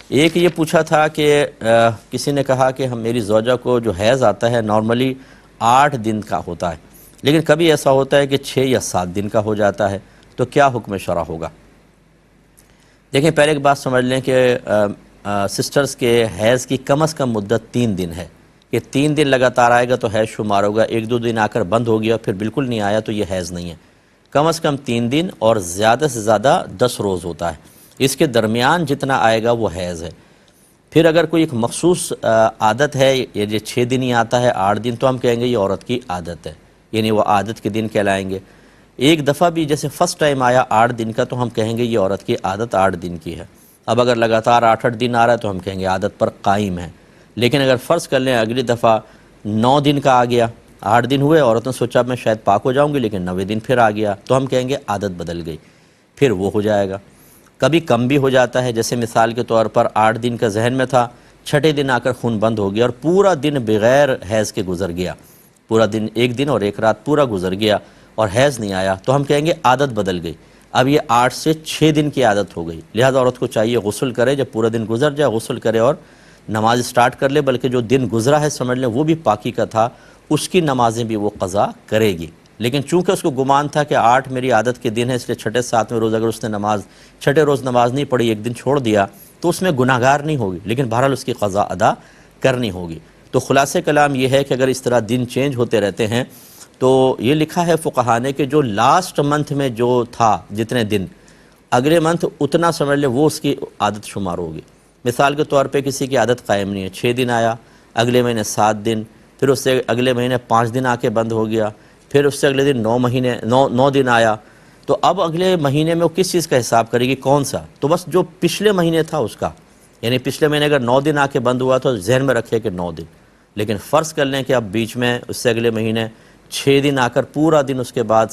ایک یہ پوچھا تھا کہ کسی نے کہا کہ میری زوجہ کو جو حیض آتا ہے نارملی 8 دن کا ہوتا ہے، لیکن کبھی ایسا ہوتا ہے کہ 6 یا 7 دن کا ہو جاتا ہے، تو کیا حکم شرع ہوگا؟ دیکھیں، پہلے ایک بات سمجھ لیں کہ سسٹرز کے حیض کی کم از کم مدت 3 دن ہے، کہ 3 دن لگاتار آئے گا تو حیض شمار ہوگا، 1-2 دن آ کر بند ہو گیا پھر بالکل نہیں آیا تو یہ حیض نہیں ہے۔ کم از کم 3 دن اور زیادہ سے زیادہ 10 روز ہوتا ہے، اس کے درمیان جتنا آئے گا وہ حیض ہے۔ پھر اگر کوئی ایک مخصوص عادت ہے، یہ 6 دن ہی آتا ہے 8 دن، تو ہم کہیں گے یہ عورت کی عادت ہے، یعنی وہ عادت کے دن کہلائیں گے۔ ایک دفعہ بھی جیسے فرسٹ ٹائم آیا 8 دن کا تو ہم کہیں گے یہ عورت کی عادت 8 دن کی ہے۔ اب اگر لگاتار 8 دن آ رہا ہے تو ہم کہیں گے عادت پر قائم ہے۔ لیکن اگر فرض کر لیں اگلی دفعہ 9 دن کا آ گیا، 8 دن ہوئے، عورت نے سوچا میں شاید پاک ہو جاؤں گی، لیکن 9ویں دن پھر آ گیا، تو ہم کہیں گے عادت بدل گئی، پھر وہ ہو جائے گا۔ کبھی کم بھی ہو جاتا ہے، جیسے مثال کے طور پر 8 دن کا ذہن میں تھا، 6 دن آ کر خون بند ہو گیا اور پورا دن بغیر حیض کے گزر گیا، پورا دن 1 دن اور 1 رات پورا گزر گیا اور حیض نہیں آیا، تو ہم کہیں گے عادت بدل گئی۔ اب یہ 8 سے 6 دن کی عادت ہو گئی، لہذا عورت کو چاہیے غسل کرے، جب پورا دن گزر جائے غسل کرے اور نماز سٹارٹ کر لے، بلکہ جو دن گزرا ہے سمجھ لیں وہ بھی پاکی کا تھا، اس کی نمازیں بھی وہ قضا کرے گی۔ لیکن چونکہ اس کو گمان تھا کہ 8 میری عادت کے دن ہے، اس لیے 6 7ویں روز اگر اس نے 6 روز نماز نہیں پڑھی، 1 دن چھوڑ دیا، تو اس میں گناہگار نہیں ہوگی، لیکن بہرحال اس کی قضا ادا کرنی ہوگی۔ تو خلاصہ کلام یہ ہے کہ اگر اس طرح دن چینج ہوتے رہتے ہیں تو یہ لکھا ہے فقہا نے کہ جو لاسٹ منتھ میں جو تھا جتنے دن، اگلے منتھ اتنا سمجھ لیں وہ اس کی عادت شمار ہوگی۔ مثال کے طور پہ کسی کی عادت قائم نہیں ہے، 6 دن آیا، اگلے مہینے 7 دن، پھر اس سے اگلے مہینے 5 دن آ کے بند ہو گیا، پھر اس سے اگلے دن 9 دن آیا، تو اب اگلے مہینے میں وہ کس چیز کا حساب کرے گی، کون سا؟ تو بس جو پچھلے مہینے تھا اس کا، یعنی پچھلے مہینے اگر 9 دن آ کے بند ہوا تو ذہن میں رکھے کہ 9 دن، لیکن فرض کر لیں کہ اب بیچ میں اس سے اگلے مہینے 6 دن آ کر پورا دن اس کے بعد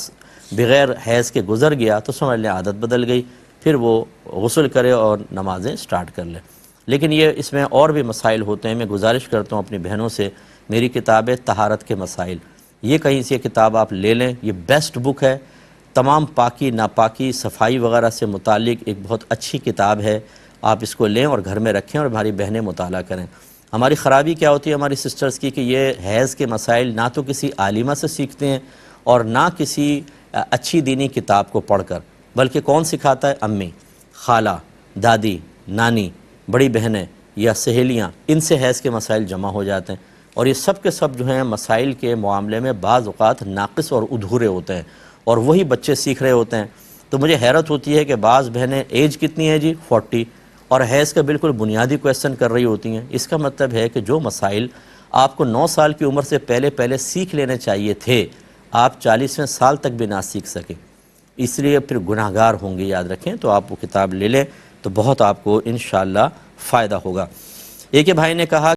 بغیر حیض کے گزر گیا، تو سمجھ لیں عادت بدل گئی، پھر وہ غسل کرے اور نمازیں سٹارٹ کر لیں۔ لیکن یہ اس میں اور بھی مسائل ہوتے ہیں، میں گزارش کرتا ہوں اپنی بہنوں سے، میری کتاب ہے طہارت کے مسائل، یہ کہیں سے کتاب آپ لے لیں، یہ بیسٹ بک ہے، تمام پاکی ناپاکی صفائی وغیرہ سے متعلق ایک بہت اچھی کتاب ہے، آپ اس کو لیں اور گھر میں رکھیں اور ہماری بہنیں مطالعہ کریں۔ ہماری خرابی کیا ہوتی ہے ہماری سسٹرز کی، کہ یہ حیض کے مسائل نہ تو کسی عالمہ سے سیکھتے ہیں اور نہ کسی اچھی دینی کتاب کو پڑھ کر، بلکہ کون سکھاتا ہے؟ امی، خالہ، دادی، نانی، بڑی بہنیں یا سہیلیاں، ان سے حیض کے مسائل جمع ہو جاتے ہیں، اور یہ سب کے سب جو ہیں مسائل کے معاملے میں بعض اوقات ناقص اور ادھورے ہوتے ہیں، اور وہی بچے سیکھ رہے ہوتے ہیں۔ تو مجھے حیرت ہوتی ہے کہ بعض بہنیں ایج کتنی ہے جی 40، اور حیض کا بالکل بنیادی کویسچن کر رہی ہوتی ہیں۔ اس کا مطلب ہے کہ جو مسائل آپ کو 9 سال کی عمر سے پہلے سیکھ لینے چاہیے تھے، آپ 40ویں سال تک بھی نہ سیکھ سکیں، اس لیے پھر گناہگار ہوں گے، یاد رکھیں۔ تو آپ وہ کتاب لے لیں تو بہت آپ کو انشاءاللہ فائدہ ہوگا۔ ایک بھائی نے کہا